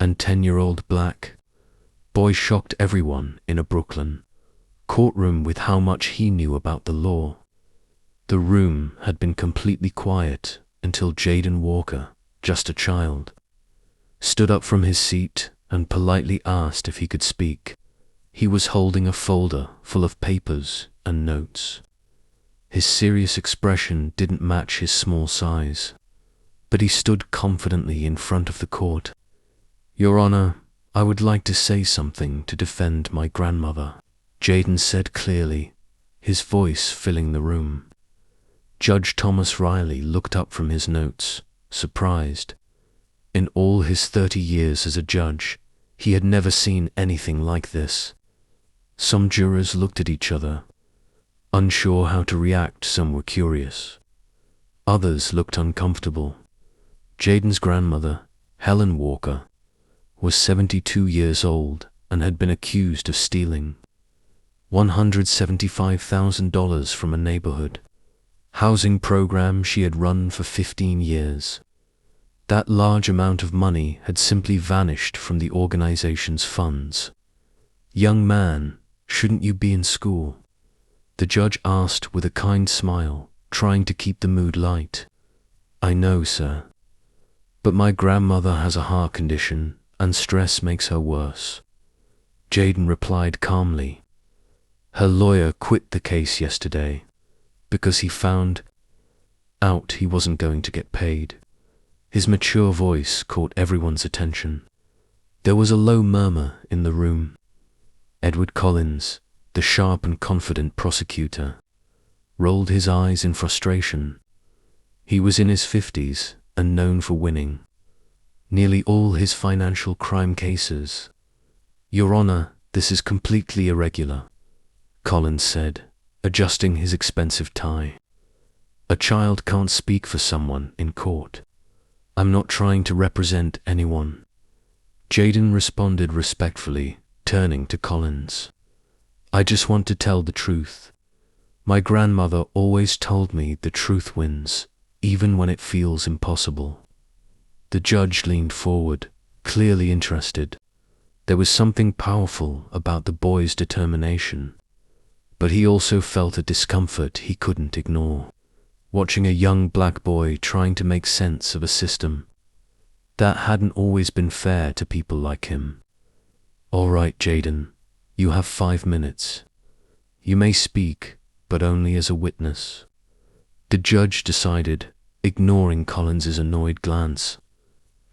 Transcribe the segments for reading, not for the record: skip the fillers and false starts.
and 10-year-old black boy shocked everyone in a Brooklyn courtroom with how much he knew about the law. The room had been completely quiet until Jaden Walker, just a child, stood up from his seat and politely asked if he could speak. He was holding a folder full of papers and notes. His serious expression didn't match his small size, but he stood confidently in front of the court. "Your Honor, I would like to say something to defend my grandmother," Jaden said clearly, his voice filling the room. Judge Thomas Riley looked up from his notes, surprised. In all his 30 years as a judge, he had never seen anything like this. Some jurors looked at each other, unsure how to react. Some were curious. Others looked uncomfortable. Jaden's grandmother, Helen Walker, was 72 years old and had been accused of stealing $175,000 from a neighborhood housing program she had run for 15 years. That large amount of money had simply vanished from the organization's funds. "Young man, shouldn't you be in school?" the judge asked with a kind smile, trying to keep the mood light. "I know, sir. But my grandmother has a heart condition and stress makes her worse," Jaden replied calmly. "Her lawyer quit the case yesterday because he found out he wasn't going to get paid." His mature voice caught everyone's attention. There was a low murmur in the room. Edward Collins, the sharp and confident prosecutor, rolled his eyes in frustration. He was in his 50s and known for winning nearly all his financial crime cases. "Your Honor, this is completely irregular," Collins said, adjusting his expensive tie. "A child can't speak for someone in court. I'm not trying to represent anyone." Jaden responded respectfully, turning to Collins. "I just want to tell the truth. My grandmother always told me the truth wins, even when it feels impossible." The judge leaned forward, clearly interested. There was something powerful about the boy's determination, but he also felt a discomfort he couldn't ignore. Watching a young black boy trying to make sense of a system that hadn't always been fair to people like him. "All right, Jaden, you have 5 minutes. You may speak, but only as a witness," the judge decided, ignoring Collins's annoyed glance.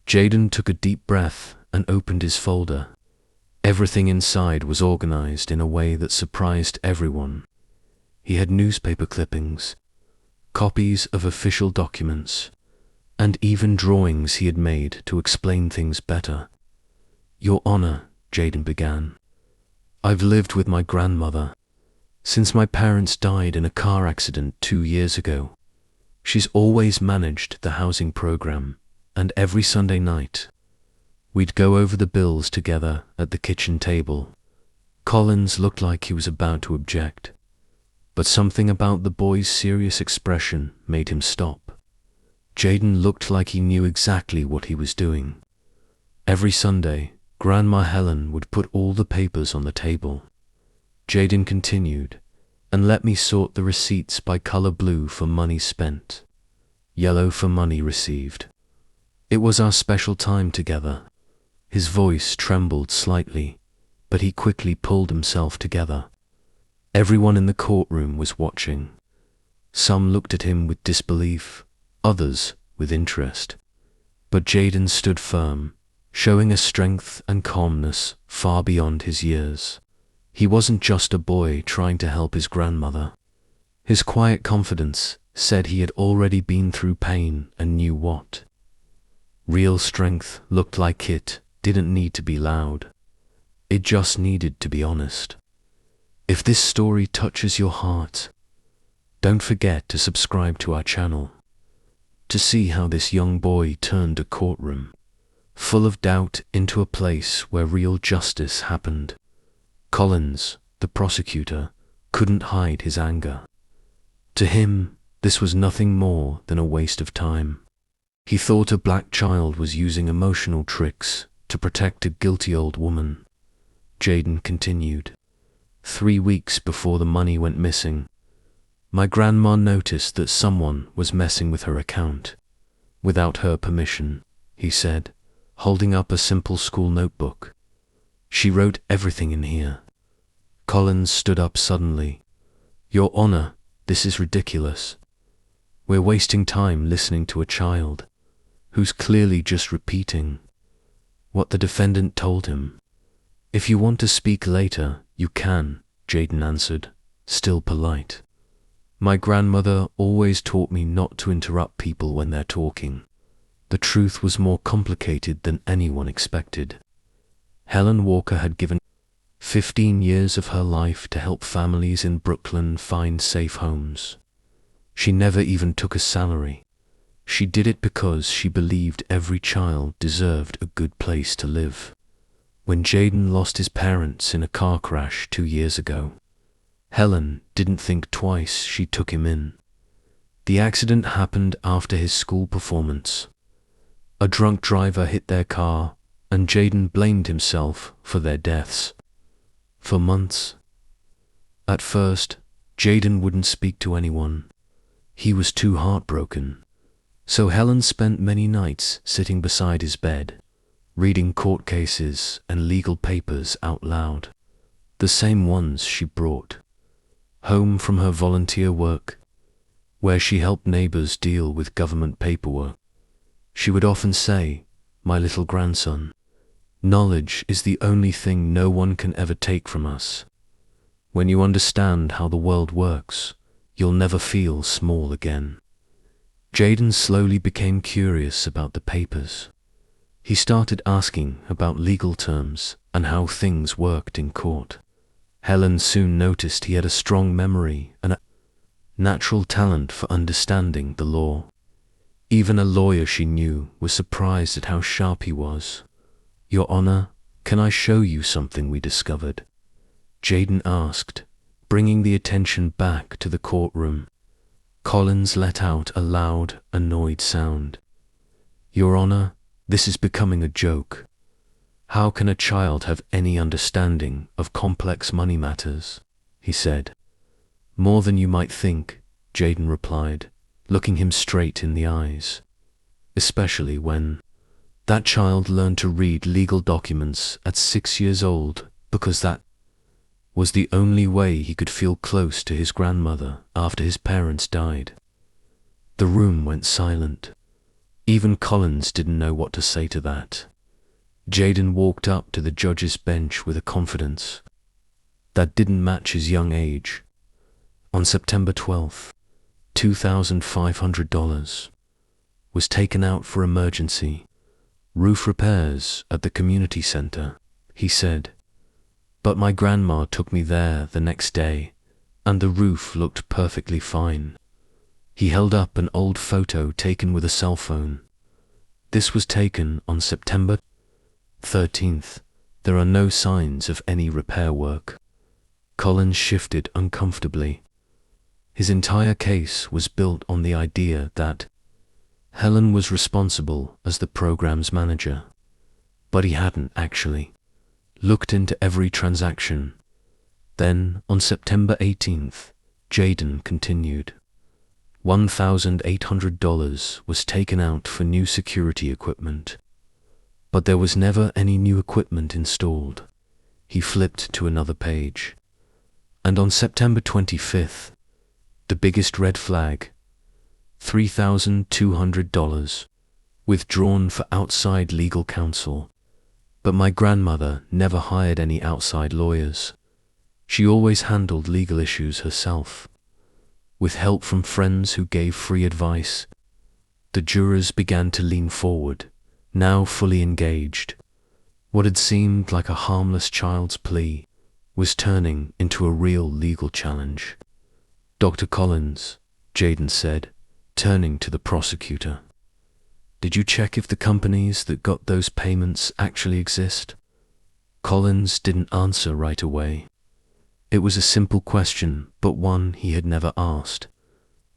Jaden took a deep breath and opened his folder. Everything inside was organized in a way that surprised everyone. He had newspaper clippings, copies of official documents, and even drawings he had made to explain things better. "Your Honor," Jaden began, "I've lived with my grandmother since my parents died in a car accident 2 years ago. She's always managed the housing program, and every Sunday night, we'd go over the bills together at the kitchen table." Collins looked like he was about to object, but something about the boy's serious expression made him stop. Jaden looked like he knew exactly what he was doing. Every Sunday, Grandma Helen would put all the papers on the table. Jaden continued, "And let me sort the receipts by color: blue for money spent, yellow for money received. It was our special time together." His voice trembled slightly, but he quickly pulled himself together. Everyone in the courtroom was watching. Some looked at him with disbelief, others with interest. But Jaden stood firm, showing a strength and calmness far beyond his years. He wasn't just a boy trying to help his grandmother. His quiet confidence said he had already been through pain and knew what real strength looked like. It didn't need to be loud. It just needed to be honest. If this story touches your heart, don't forget to subscribe to our channel to see how this young boy turned a courtroom full of doubt into a place where real justice happened. Collins, the prosecutor, couldn't hide his anger. To him, this was nothing more than a waste of time. He thought a black child was using emotional tricks to protect a guilty old woman. Jaden continued. 3 weeks before the money went missing, my grandma noticed that someone was messing with her account. Without her permission, he said, holding up a simple school notebook. She wrote everything in here. Collins stood up suddenly. Your Honor, this is ridiculous. We're wasting time listening to a child who's clearly just repeating what the defendant told him. If you want to speak later, you can, Jaden answered, still polite. My grandmother always taught me not to interrupt people when they're talking. The truth was more complicated than anyone expected. Helen Walker had given 15 years of her life to help families in Brooklyn find safe homes. She never even took a salary. She did it because she believed every child deserved a good place to live. When Jaden lost his parents in a car crash 2 years ago, Helen didn't think twice. She took him in. The accident happened after his school performance. A drunk driver hit their car, and Jaden blamed himself for their deaths. For months. At first, Jaden wouldn't speak to anyone. He was too heartbroken. So Helen spent many nights sitting beside his bed, reading court cases and legal papers out loud, the same ones she brought home from her volunteer work, where she helped neighbors deal with government paperwork. She would often say, "My little grandson, knowledge is the only thing no one can ever take from us. When you understand how the world works, you'll never feel small again." Jaden slowly became curious about the papers. He started asking about legal terms and how things worked in court. Helen soon noticed he had a strong memory and a natural talent for understanding the law. Even a lawyer she knew was surprised at how sharp he was. "Your Honor, can I show you something we discovered?" Jaden asked, bringing the attention back to the courtroom. Collins let out a loud, annoyed sound. "Your Honor, this is becoming a joke. How can a child have any understanding of complex money matters?" he said. "More than you might think," Jaden replied, looking him straight in the eyes. "Especially when that child learned to read legal documents at 6 years old because that was the only way he could feel close to his grandmother after his parents died." The room went silent. Even Collins didn't know what to say to that. Jaden walked up to the judge's bench with a confidence that didn't match his young age. On September 12th, $2,500 was taken out for emergency roof repairs at the community center, he said. "But my grandma took me there the next day, and the roof looked perfectly fine." He held up an old photo taken with a cell phone. This was taken on September 13th. There are no signs of any repair work. Collins shifted uncomfortably. His entire case was built on the idea that Helen was responsible as the program's manager, but he hadn't actually looked into every transaction. Then, on September 18th, Jaden continued. $1,800 was taken out for new security equipment, but there was never any new equipment installed. He flipped to another page. And on September 25th, the biggest red flag, $3,200, withdrawn for outside legal counsel. But my grandmother never hired any outside lawyers. She always handled legal issues herself, with help from friends who gave free advice. The jurors began to lean forward, now fully engaged. What had seemed like a harmless child's plea was turning into a real legal challenge. "Dr. Collins," Jaden said, turning to the prosecutor, "did you check if the companies that got those payments actually exist?" Collins didn't answer right away. It was a simple question, but one he had never asked.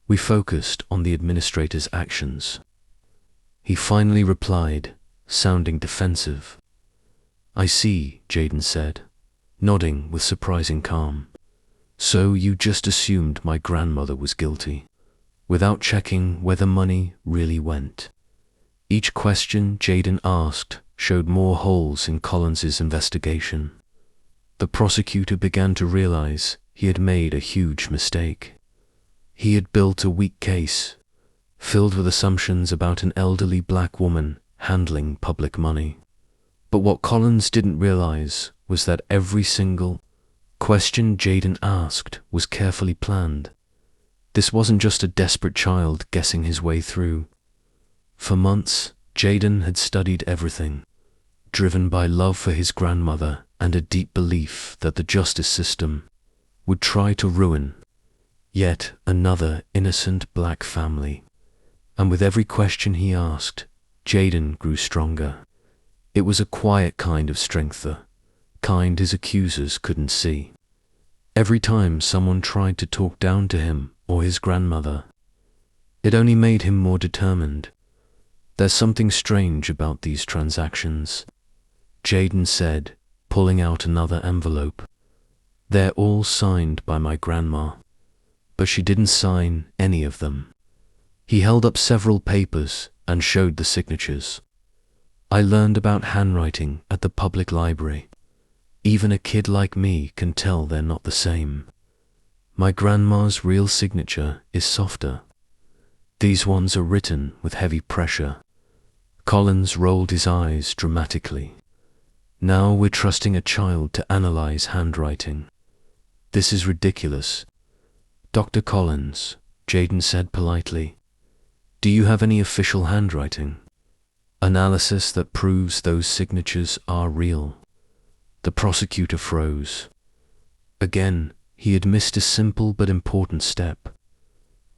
"We focused on the administrator's actions." He finally replied, sounding defensive. I see, Jaden said, nodding with surprising calm. So you just assumed my grandmother was guilty, without checking where the money really went. Each question Jaden asked showed more holes in Collins's investigation. The prosecutor began to realize he had made a huge mistake. He had built a weak case, filled with assumptions about an elderly black woman handling public money. But what Collins didn't realize was that every single question Jaden asked was carefully planned. This wasn't just a desperate child guessing his way through. For months, Jaden had studied everything, driven by love for his grandmother and a deep belief that the justice system would try to ruin yet another innocent black family. And with every question he asked, Jaden grew stronger. It was a quiet kind of strength, the kind his accusers couldn't see. Every time someone tried to talk down to him or his grandmother, it only made him more determined. There's something strange about these transactions, Jaden said, pulling out another envelope. They're all signed by my grandma, but she didn't sign any of them. He held up several papers and showed the signatures. I learned about handwriting at the public library. Even a kid like me can tell they're not the same. My grandma's real signature is softer. These ones are written with heavy pressure. Collins rolled his eyes dramatically. Now we're trusting a child to analyze handwriting. This is ridiculous. Dr. Collins, Jaden said politely, do you have any official handwriting? Analysis that proves those signatures are real. The prosecutor froze. Again, he had missed a simple but important step.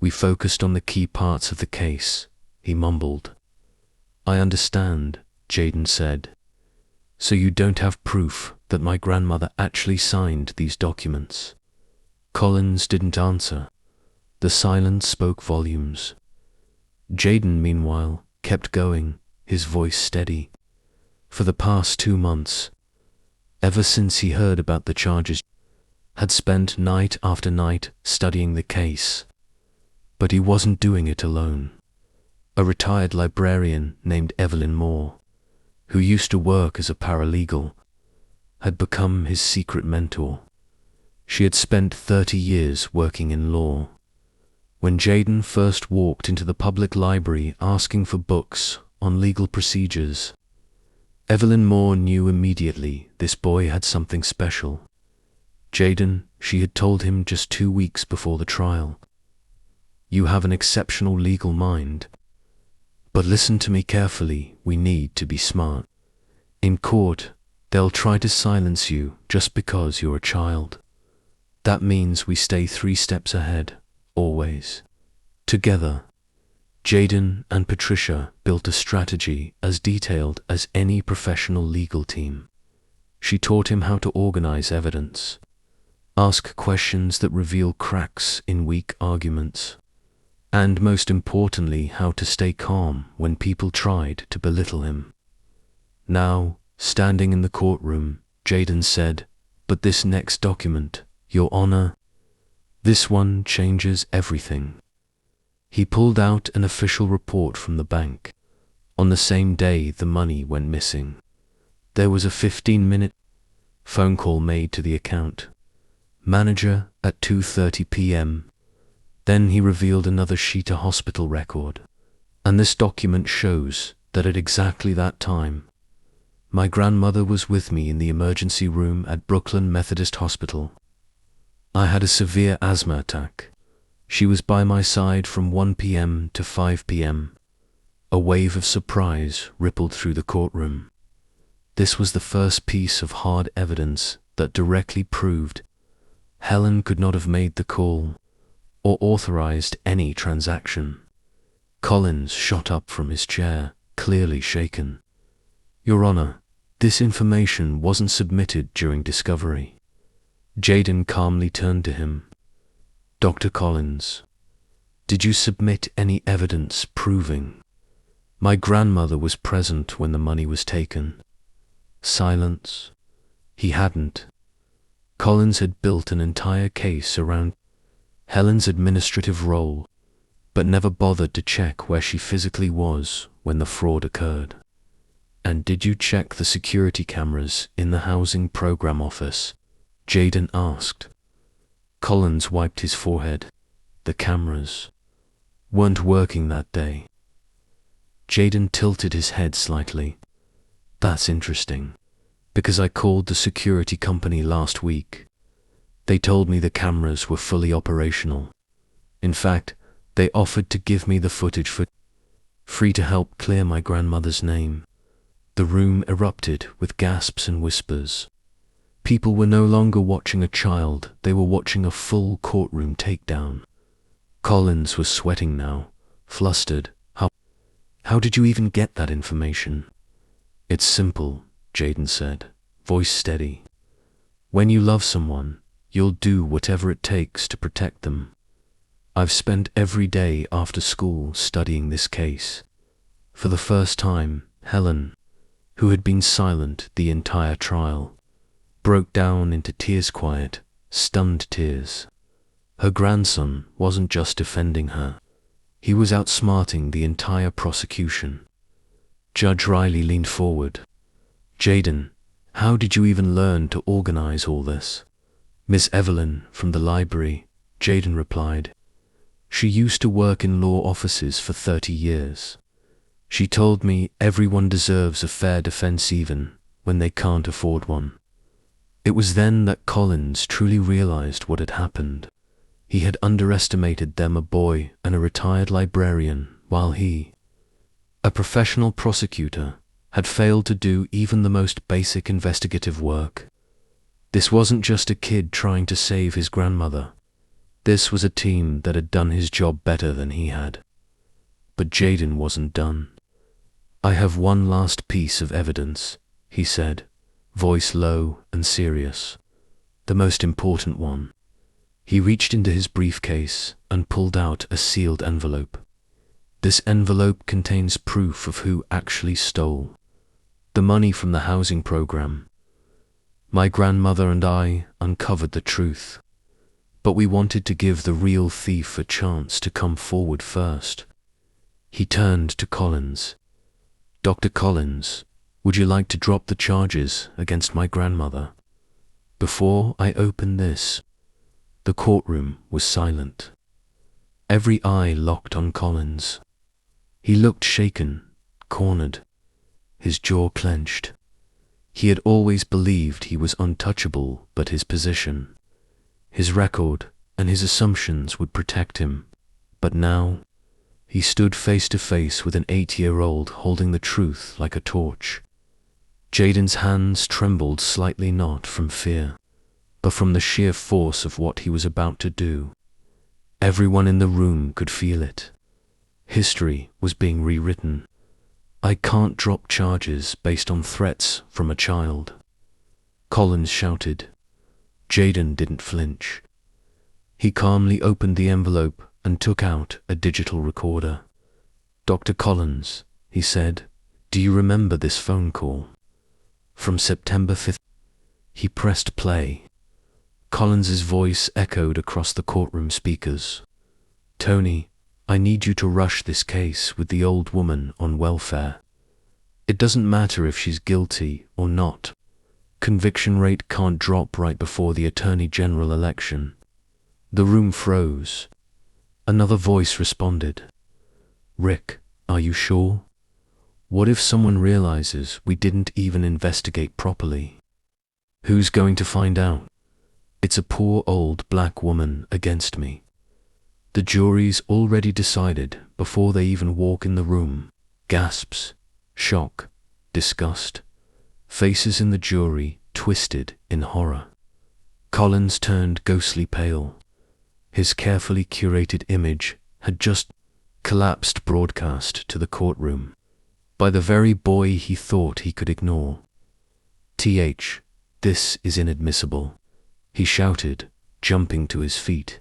We focused on the key parts of the case, he mumbled. I understand, Jaden said. So you don't have proof that my grandmother actually signed these documents? Collins didn't answer. The silence spoke volumes. Jaden, meanwhile, kept going, his voice steady. For the past 2 months, ever since he heard about the charges, had spent night after night studying the case. But he wasn't doing it alone. A retired librarian named Evelyn Moore, who used to work as a paralegal, had become his secret mentor. She had spent 30 years working in law. When Jaden first walked into the public library asking for books on legal procedures, Evelyn Moore knew immediately this boy had something special. Jaden, she had told him just 2 weeks before the trial, you have an exceptional legal mind. But listen to me carefully, we need to be smart. In court, they'll try to silence you just because you're a child. That means we stay 3 steps ahead, always. Together, Jaden and Patricia built a strategy as detailed as any professional legal team. She taught him how to organize evidence, ask questions that reveal cracks in weak arguments, and most importantly, how to stay calm when people tried to belittle him. Now, standing in the courtroom, Jaden said, but this next document, Your Honor, this one changes everything. He pulled out an official report from the bank. On the same day the money went missing, there was a 15-minute phone call made to the account manager at 2:30 p.m. Then he revealed another sheet of hospital record. And this document shows that at exactly that time, my grandmother was with me in the emergency room at Brooklyn Methodist Hospital. I had a severe asthma attack. She was by my side from 1 p.m. to 5 p.m. A wave of surprise rippled through the courtroom. This was the first piece of hard evidence that directly proved Helen could not have made the call or authorized any transaction. Collins shot up from his chair, clearly shaken. Your Honor, this information wasn't submitted during discovery. Jaden calmly turned to him. Dr. Collins, did you submit any evidence proving my grandmother was present when the money was taken? Silence. He hadn't. Collins had built an entire case around Helen's administrative role, but never bothered to check where she physically was when the fraud occurred. "And did you check the security cameras in the housing program office?" Jaden asked. Collins wiped his forehead. The cameras weren't working that day. Jaden tilted his head slightly. "That's interesting, because I called the security company last week. They told me the cameras were fully operational. In fact, they offered to give me the footage for free to help clear my grandmother's name." The room erupted with gasps and whispers. People were no longer watching a child, they were watching a full courtroom takedown. Collins was sweating now, flustered. How did you even get that information?" "It's simple," Jaden said, voice steady. "When you love someone, you'll do whatever it takes to protect them. I've spent every day after school studying this case." For the first time, Helen, who had been silent the entire trial, broke down into tears, quiet, stunned tears. Her grandson wasn't just defending her. He was outsmarting the entire prosecution. Judge Riley leaned forward. "Jaden, how did you even learn to organize all this?" "Miss Evelyn from the library," Jaden replied. "She used to work in law offices for 30 years. She told me everyone deserves a fair defense even when they can't afford one." It was then that Collins truly realized what had happened. He had underestimated them, a boy and a retired librarian, while he, a professional prosecutor, had failed to do even the most basic investigative work. This wasn't just a kid trying to save his grandmother. This was a team that had done his job better than he had. But Jaden wasn't done. "I have one last piece of evidence," he said, voice low and serious. "The most important one." He reached into his briefcase and pulled out a sealed envelope. This envelope contains proof of who actually stole the money from the housing program. "My grandmother and I uncovered the truth, but we wanted to give the real thief a chance to come forward first." He turned to Collins. "Dr. Collins, would you like to drop the charges against my grandmother?" "Before I open this." The courtroom was silent. Every eye locked on Collins. He looked shaken, cornered, his jaw clenched. He had always believed he was untouchable, but his position, his record, and his assumptions would protect him. But now, he stood face to face with an 8-year-old holding the truth like a torch. Jaden's hands trembled slightly, not from fear, but from the sheer force of what he was about to do. Everyone in the room could feel it. History was being rewritten. "I can't drop charges based on threats from a child," Collins shouted. Jaden didn't flinch. He calmly opened the envelope and took out a digital recorder. "Dr. Collins," he said, "do you remember this phone call? From September 5th. He pressed play. Collins's voice echoed across the courtroom speakers. "Tony, I need you to rush this case with the old woman on welfare. It doesn't matter if she's guilty or not. Conviction rate can't drop right before the Attorney General election." The room froze. Another voice responded. "Rick, are you sure? What if someone realizes we didn't even investigate properly? Who's going to find out? It's a poor old black woman against me. The jury's already decided before they even walk in the room." Gasps, shock, disgust. Faces in the jury twisted in horror. Collins turned ghostly pale. His carefully curated image had just collapsed, broadcast to the courtroom by the very boy he thought he could ignore. This is inadmissible," he shouted, jumping to his feet.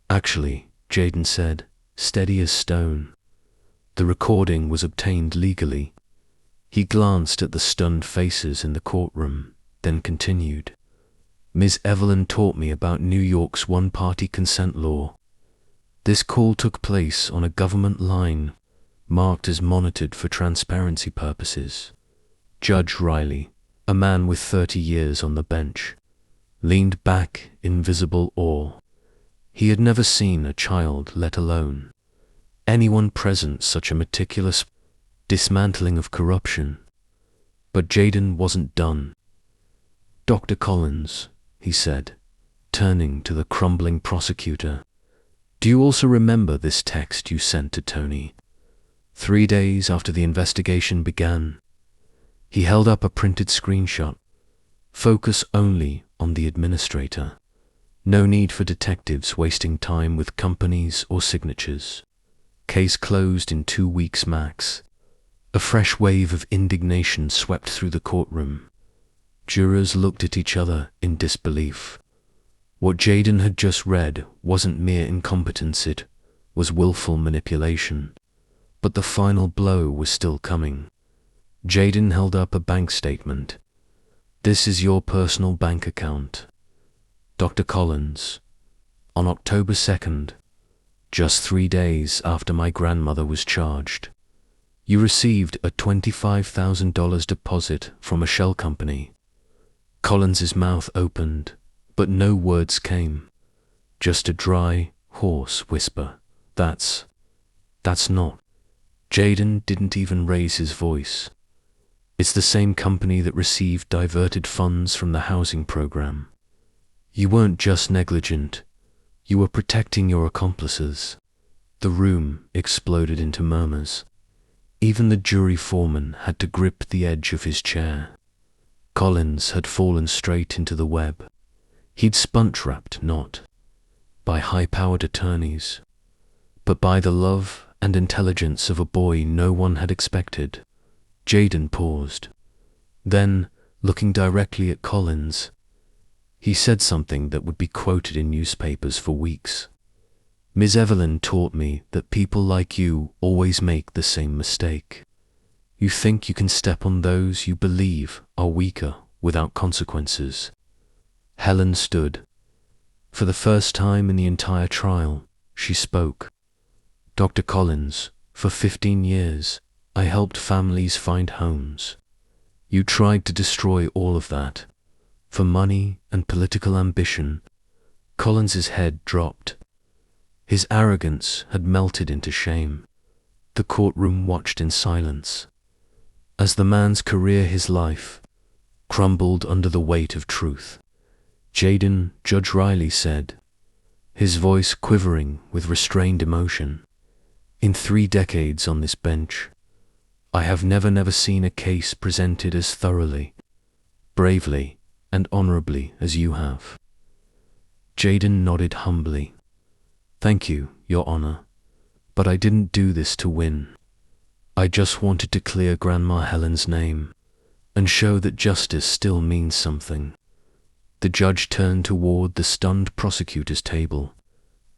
"Actually," Jaden said, steady as stone, "the recording was obtained legally. He glanced at the stunned faces in the courtroom, then continued. Ms. Evelyn taught me about New York's one-party consent law. This call took place on a government line, marked as monitored for transparency purposes. Judge Riley, a man with 30 years on the bench, leaned back in visible awe. He had never seen a child, let alone anyone present, such a meticulous dismantling of corruption. But Jaden wasn't done. Dr. Collins, he said, turning to the crumbling prosecutor, do you also remember this text you sent to Tony 3 days after the investigation began? He held up a printed screenshot. Focus only on the administrator. No need for detectives wasting time with companies or signatures. Case closed in 2 weeks max. A fresh wave of indignation swept through the courtroom. Jurors looked at each other in disbelief. What Jaden had just read wasn't mere incompetence, it was willful manipulation. But the final blow was still coming. Jaden held up a bank statement. This is your personal bank account. Dr. Collins, on October 2nd, just 3 days after my grandmother was charged, you received a $25,000 deposit from a shell company. Collins's mouth opened, but no words came. Just a dry, hoarse whisper. That's not. Jaden didn't even raise his voice. It's the same company that received diverted funds from the housing program. You weren't just negligent, you were protecting your accomplices. The room exploded into murmurs. Even the jury foreman had to grip the edge of his chair. Collins had fallen straight into the web. He'd sponge-wrapped not by high-powered attorneys, but by the love and intelligence of a boy no one had expected. Jaden paused. Then, looking directly at Collins, he said something that would be quoted in newspapers for weeks. Ms. Evelyn taught me that people like you always make the same mistake. You think you can step on those you believe are weaker without consequences. Helen stood. For the first time in the entire trial, she spoke. Dr. Collins, for 15 years, I helped families find homes. You tried to destroy all of that. For money and political ambition. Collins's head dropped. His arrogance had melted into shame. The courtroom watched in silence, as the man's career, his life, crumbled under the weight of truth. Jaden, Judge Riley said, his voice quivering with restrained emotion, in 3 decades on this bench, I have never seen a case presented as thoroughly, bravely, and honorably as you have. Jaden nodded humbly. Thank you, Your Honor, but I didn't do this to win. I just wanted to clear Grandma Helen's name and show that justice still means something. The judge turned toward the stunned prosecutor's table.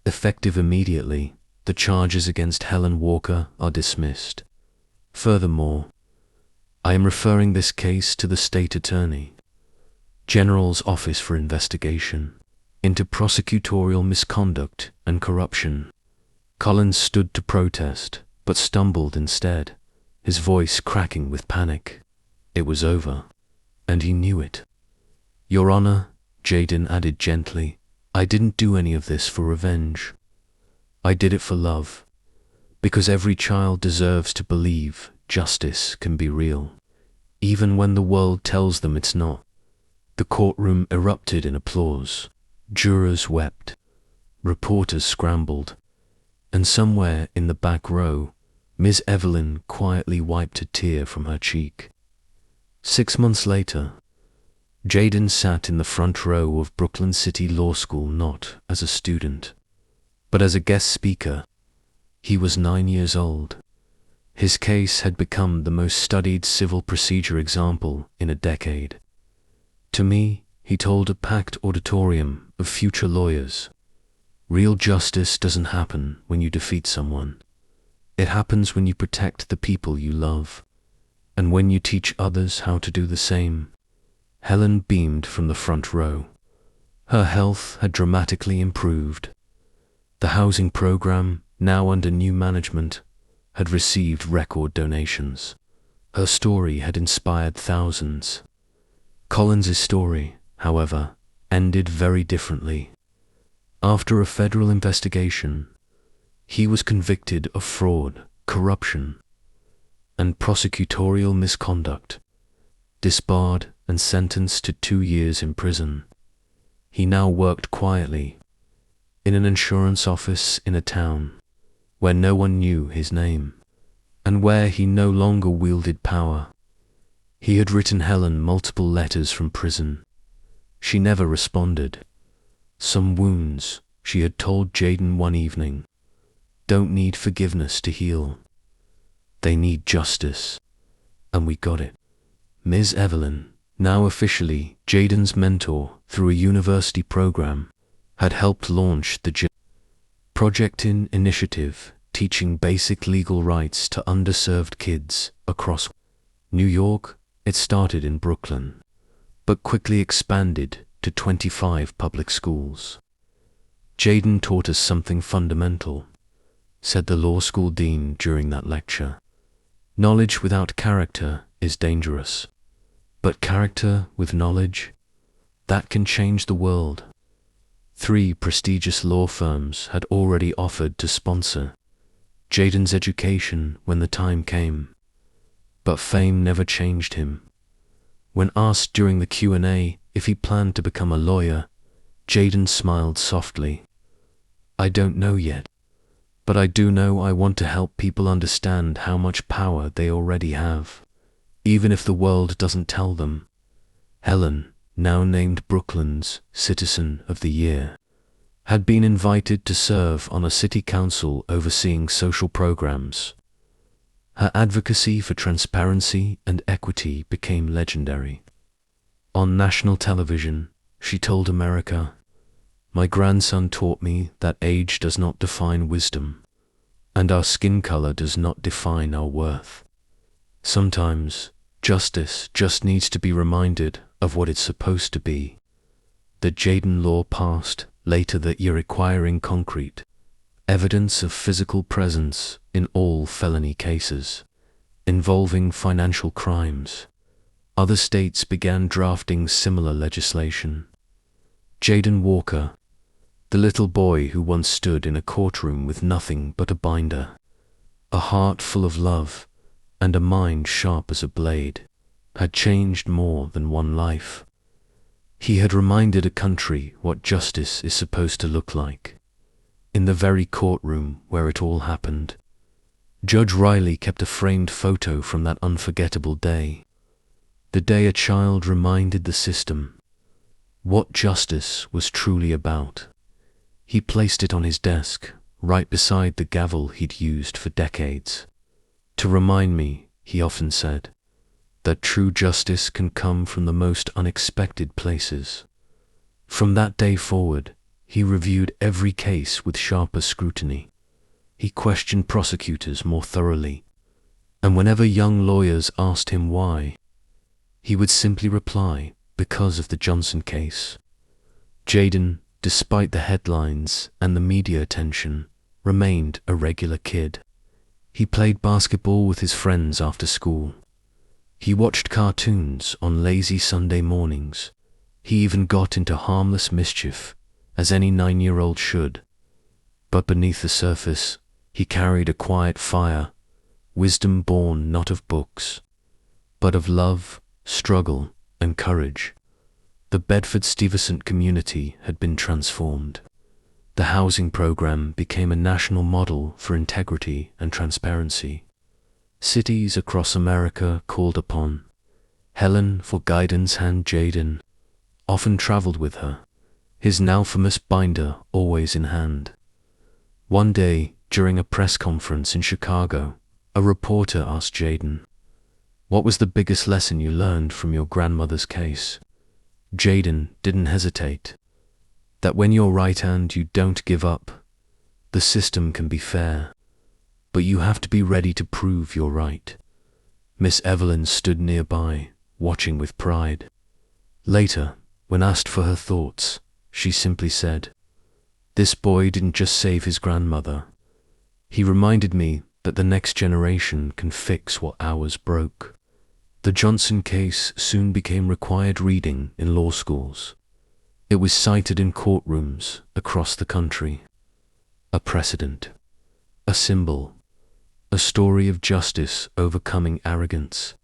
Effective immediately, the charges against Helen Walker are dismissed. Furthermore, I am referring this case to the State Attorney General's Office for Investigation into prosecutorial misconduct and corruption. Collins stood to protest, but stumbled instead, his voice cracking with panic. It was over, and he knew it. Your Honor, Jaden added gently, I didn't do any of this for revenge. I did it for love, because every child deserves to believe justice can be real, even when the world tells them it's not. The courtroom erupted in applause. Jurors wept. Reporters scrambled. And somewhere in the back row, Ms. Evelyn quietly wiped a tear from her cheek. 6 months later, Jaden sat in the front row of Brooklyn City Law School not as a student, but as a guest speaker. He was 9 years old. His case had become the most studied civil procedure example in a decade. To me, he told a packed auditorium of future lawyers, real justice doesn't happen when you defeat someone. It happens when you protect the people you love. And when you teach others how to do the same. Helen beamed from the front row. Her health had dramatically improved. The housing program, now under new management, had received record donations. Her story had inspired thousands. Collins's story, however, ended very differently. After a federal investigation, he was convicted of fraud, corruption, and prosecutorial misconduct, disbarred and sentenced to 2 years in prison. He now worked quietly in an insurance office in a town where no one knew his name, and where he no longer wielded power. He had written Helen multiple letters from prison. She never responded. Some wounds, she had told Jaden one evening, don't need forgiveness to heal. They need justice. And we got it. Ms. Evelyn, now officially Jaden's mentor through a university program, had helped launch the Project In initiative, teaching basic legal rights to underserved kids across New York. It started in Brooklyn, but quickly expanded to 25 public schools. Jaden taught us something fundamental, said the law school dean during that lecture. Knowledge without character is dangerous, but character with knowledge, that can change the world. 3 prestigious law firms had already offered to sponsor Jaden's education when the time came, but fame never changed him. When asked during the Q&A if he planned to become a lawyer, Jaden smiled softly. I don't know yet, but I do know I want to help people understand how much power they already have, even if the world doesn't tell them. Helen, now named Brooklyn's Citizen of the Year, had been invited to serve on a city council overseeing social programs. Her advocacy for transparency and equity became legendary. On national television, she told America, "My grandson taught me that age does not define wisdom, and our skin color does not define our worth. Sometimes, justice just needs to be reminded of what it's supposed to be." The Jaden law passed later that year, requiring concrete evidence of physical presence in all felony cases involving financial crimes. Other states began drafting similar legislation. Jaden Walker, the little boy who once stood in a courtroom with nothing but a binder, a heart full of love, and a mind sharp as a blade, had changed more than one life. He had reminded a country what justice is supposed to look like. In the very courtroom where it all happened, Judge Riley kept a framed photo from that unforgettable day. The day a child reminded the system what justice was truly about. He placed it on his desk, right beside the gavel he'd used for decades. To remind me, he often said, that true justice can come from the most unexpected places. From that day forward, he reviewed every case with sharper scrutiny. He questioned prosecutors more thoroughly, and whenever young lawyers asked him why, he would simply reply, because of the Johnson case. Jaden, despite the headlines and the media attention, remained a regular kid. He played basketball with his friends after school. He watched cartoons on lazy Sunday mornings. He even got into harmless mischief, as any 9-year-old should. But beneath the surface, he carried a quiet fire, wisdom born not of books, but of love, struggle, and courage. The Bedford-Stuyvesant community had been transformed. The housing program became a national model for integrity and transparency. Cities across America called upon Helen for guidance, and Jaden often traveled with her, his now famous binder always in hand. One day, during a press conference in Chicago, a reporter asked Jaden, "What was the biggest lesson you learned from your grandmother's case?" Jaden didn't hesitate. That when you're right and you don't give up, the system can be fair, but you have to be ready to prove you're right. Miss Evelyn stood nearby, watching with pride. Later, when asked for her thoughts, she simply said, "This boy didn't just save his grandmother. He reminded me that the next generation can fix what ours broke." The Johnson case soon became required reading in law schools. It was cited in courtrooms across the country. A precedent, a symbol, a story of justice overcoming arrogance.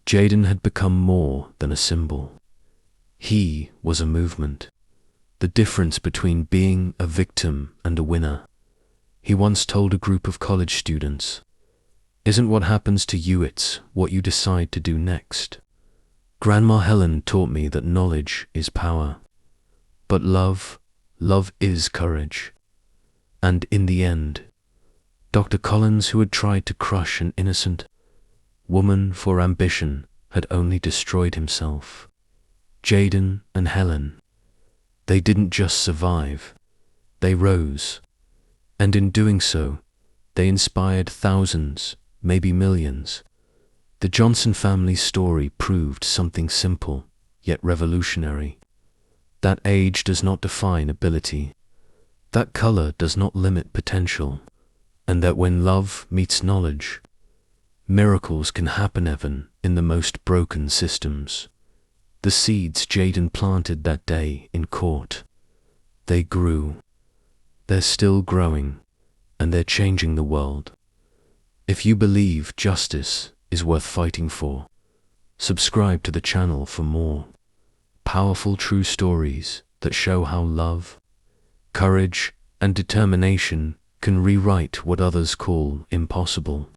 Jaden had become more than a symbol. He was a movement. The difference between being a victim and a winner. He once told a group of college students, "Isn't what happens to you, it's what you decide to do next." Grandma Helen taught me that knowledge is power, but love is courage. And in the end, Dr. Collins, who had tried to crush an innocent woman for ambition, had only destroyed himself. Jaden and Helen, they didn't just survive, they rose. And in doing so, they inspired thousands, maybe millions. The Johnson family's story proved something simple, yet revolutionary. That age does not define ability. That color does not limit potential. And that when love meets knowledge, miracles can happen even in the most broken systems. The seeds Jaden planted that day in court, they grew. They're still growing, and they're changing the world. If you believe justice is worth fighting for, subscribe to the channel for more powerful true stories that show how love, courage, and determination can rewrite what others call impossible.